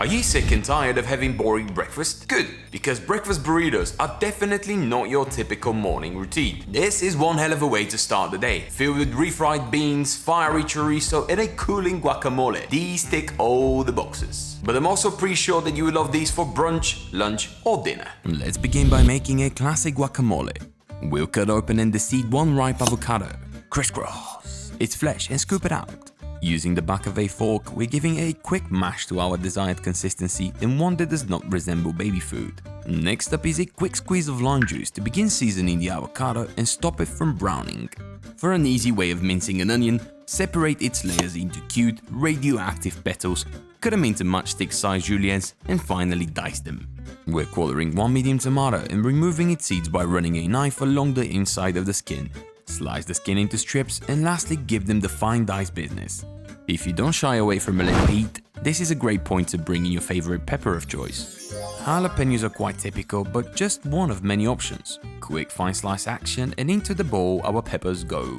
Are you sick and tired of having boring breakfast? Good, because breakfast burritos are definitely not your typical morning routine. This is one hell of a way to start the day, filled with refried beans, fiery chorizo, and a cooling guacamole. These tick all the boxes. But I'm also pretty sure that you will love these for brunch, lunch, or dinner. Let's begin by making a classic guacamole. We'll cut open and deseed one ripe avocado. Crisscross its flesh and scoop it out. Using the back of a fork, we're giving a quick mash to our desired consistency and one that does not resemble baby food. Next up is a quick squeeze of lime juice to begin seasoning the avocado and stop it from browning. For an easy way of mincing an onion, separate its layers into cute, radioactive petals, cut them into matchstick-sized juliennes, and finally dice them. We're quartering one medium tomato and removing its seeds by running a knife along the inside of the skin. Slice the skin into strips and lastly give them the fine dice business. If you don't shy away from a little heat, this is a great point to bring in your favorite pepper of choice. Jalapeños are quite typical, but just one of many options. Quick fine slice action and into the bowl our peppers go.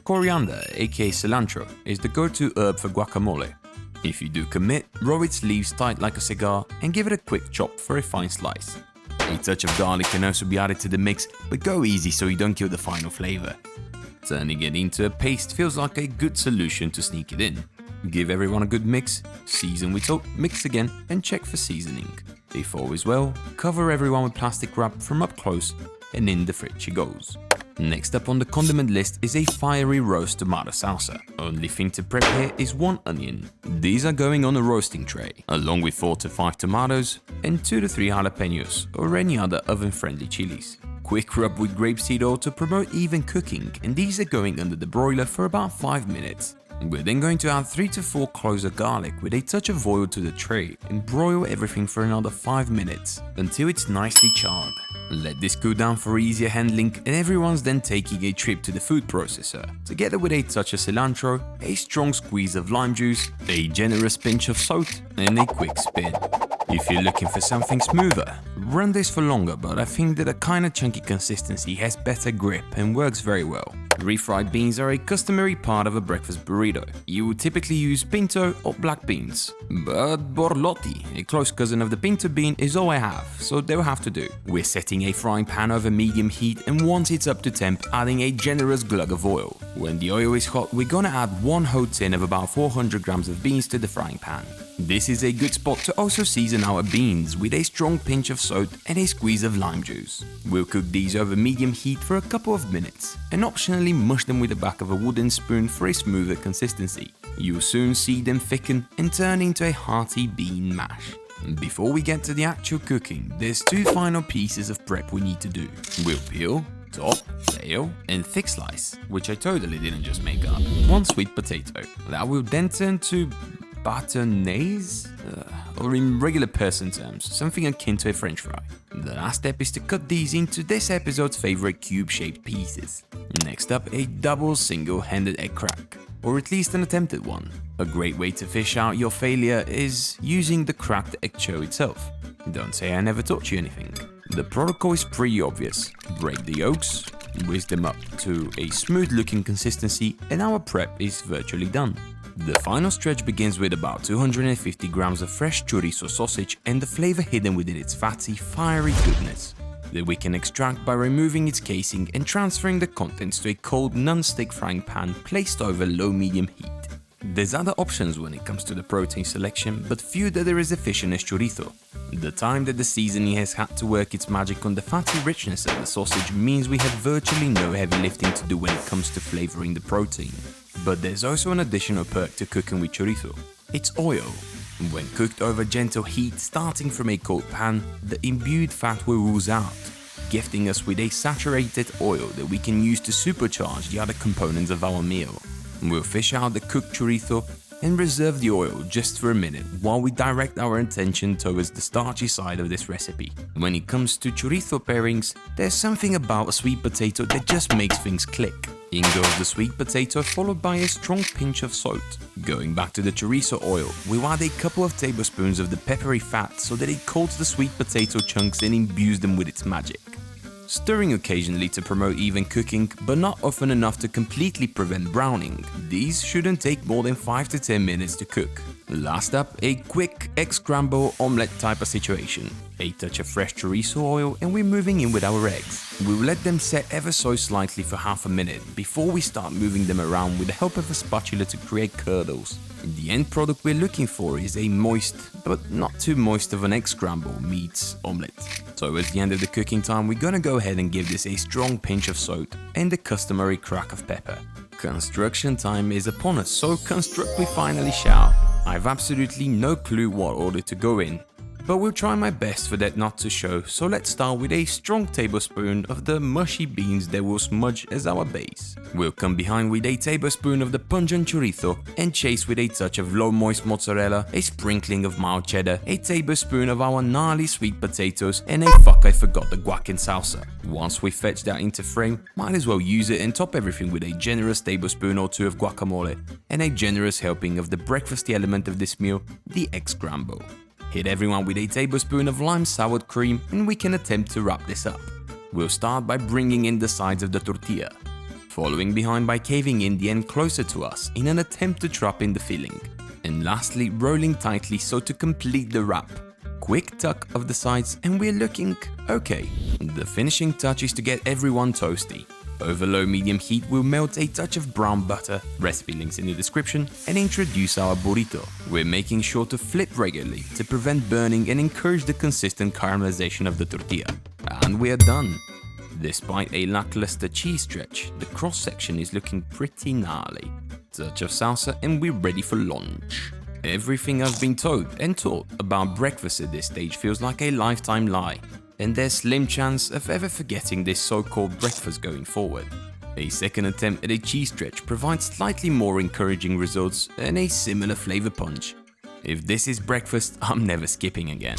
Coriander, aka cilantro, is the go-to herb for guacamole. If you do commit, roll its leaves tight like a cigar and give it a quick chop for a fine slice. A touch of garlic can also be added to the mix, but go easy so you don't kill the final flavor. Turning it into a paste feels like a good solution to sneak it in. Give everyone a good mix, season with salt, mix again, and check for seasoning. If all is well, cover everyone with plastic wrap from up close, and in the fridge she goes. Next up on the condiment list is a fiery roast tomato salsa. Only thing to prep here is 1 onion. These are going on a roasting tray, along with 4 to 5 tomatoes and 2 to 3 jalapeños or any other oven-friendly chilies. Quick rub with grapeseed oil to promote even cooking, and these are going under the broiler for about 5 minutes. We're then going to add 3 to 4 cloves of garlic with a touch of oil to the tray and broil everything for another 5 minutes until it's nicely charred. Let this cool down for easier handling, and everyone's then taking a trip to the food processor, together with a touch of cilantro, a strong squeeze of lime juice, a generous pinch of salt, and a quick spin. If you're looking for something smoother, run this for longer, but I think that a kinda chunky consistency has better grip and works very well. Refried beans are a customary part of a breakfast burrito. You would typically use pinto or black beans, but borlotti, a close cousin of the pinto bean, is all I have, so they'll have to do. We're setting a frying pan over medium heat, and once it's up to temp, adding a generous glug of oil. When the oil is hot, we're gonna add 1 whole tin of about 400 grams of beans to the frying pan. This is a good spot to also season our beans with a strong pinch of salt and a squeeze of lime juice. We'll cook these over medium heat for a couple of minutes and optionally mush them with the back of a wooden spoon for a smoother consistency. You'll soon see them thicken and turn into a hearty bean mash. Before we get to the actual cooking, there's 2 final pieces of prep we need to do. We'll peel, top, tail, and thick slice, which I totally didn't just make up, 1 sweet potato. That will then turn to bâtonnets, or in regular person terms, something akin to a french fry. The last step is to cut these into this episode's favorite cube-shaped pieces. Next up, a double single-handed egg crack, or at least an attempted one. A great way to fish out your failure is using the cracked egg shell itself. Don't say I never taught you anything. The protocol is pretty obvious. Break the yolks, whisk them up to a smooth-looking consistency, and our prep is virtually done. The final stretch begins with about 250 grams of fresh chorizo sausage and the flavor hidden within its fatty, fiery goodness that we can extract by removing its casing and transferring the contents to a cold non-stick frying pan placed over low-medium heat. There's other options when it comes to the protein selection, but few that are as efficient as chorizo. The time that the seasoning has had to work its magic on the fatty richness of the sausage means we have virtually no heavy lifting to do when it comes to flavoring the protein. But there's also an additional perk to cooking with chorizo. It's oil. When cooked over gentle heat starting from a cold pan, the imbued fat will ooze out, gifting us with a saturated oil that we can use to supercharge the other components of our meal. We'll fish out the cooked chorizo and reserve the oil just for a minute while we direct our attention towards the starchy side of this recipe. When it comes to chorizo pairings, there's something about a sweet potato that just makes things click. In goes the sweet potato followed by a strong pinch of salt. Going back to the chorizo oil, we'll add a couple of tablespoons of the peppery fat so that it coats the sweet potato chunks and imbues them with its magic. Stirring occasionally to promote even cooking, but not often enough to completely prevent browning. These shouldn't take more than 5 to 10 minutes to cook. Last up, a quick egg scramble omelette type of situation. A touch of fresh chorizo oil and we're moving in with our eggs. We'll let them set ever so slightly for half a minute before we start moving them around with the help of a spatula to create curdles. The end product we're looking for is a moist, but not too moist of an egg scramble meets omelette. So at the end of the cooking time, we're gonna go ahead and give this a strong pinch of salt and the customary crack of pepper. Construction time is upon us, so construct we finally shall. I've absolutely no clue what order to go in, but we'll try my best for that not to show, so let's start with a strong tablespoon of the mushy beans that will smudge as our base. We'll come behind with a tablespoon of the pungent chorizo and chase with a touch of low moist mozzarella, a sprinkling of mild cheddar, a tablespoon of our gnarly sweet potatoes, and I forgot the guac and salsa. Once we fetch that into frame, might as well use it and top everything with a generous tablespoon or two of guacamole and a generous helping of the breakfasty element of this meal, the egg scramble. Hit everyone with a tablespoon of lime sour cream and we can attempt to wrap this up. We'll start by bringing in the sides of the tortilla, following behind by caving in the end closer to us in an attempt to trap in the filling, and lastly rolling tightly so to complete the wrap. Quick tuck of the sides and we're looking okay. The finishing touch is to get everyone toasty. Over low medium heat we'll melt a touch of brown butter, recipe links in the description, and introduce our burrito. We're making sure to flip regularly to prevent burning and encourage the consistent caramelization of the tortilla. And we're done. Despite a lackluster cheese stretch, the cross section is looking pretty gnarly. Touch of salsa and we're ready for lunch. Everything I've been told and taught about breakfast at this stage feels like a lifetime lie, and there's slim chance of ever forgetting this so-called breakfast going forward. A second attempt at a cheese stretch provides slightly more encouraging results and a similar flavor punch. If this is breakfast, I'm never skipping again.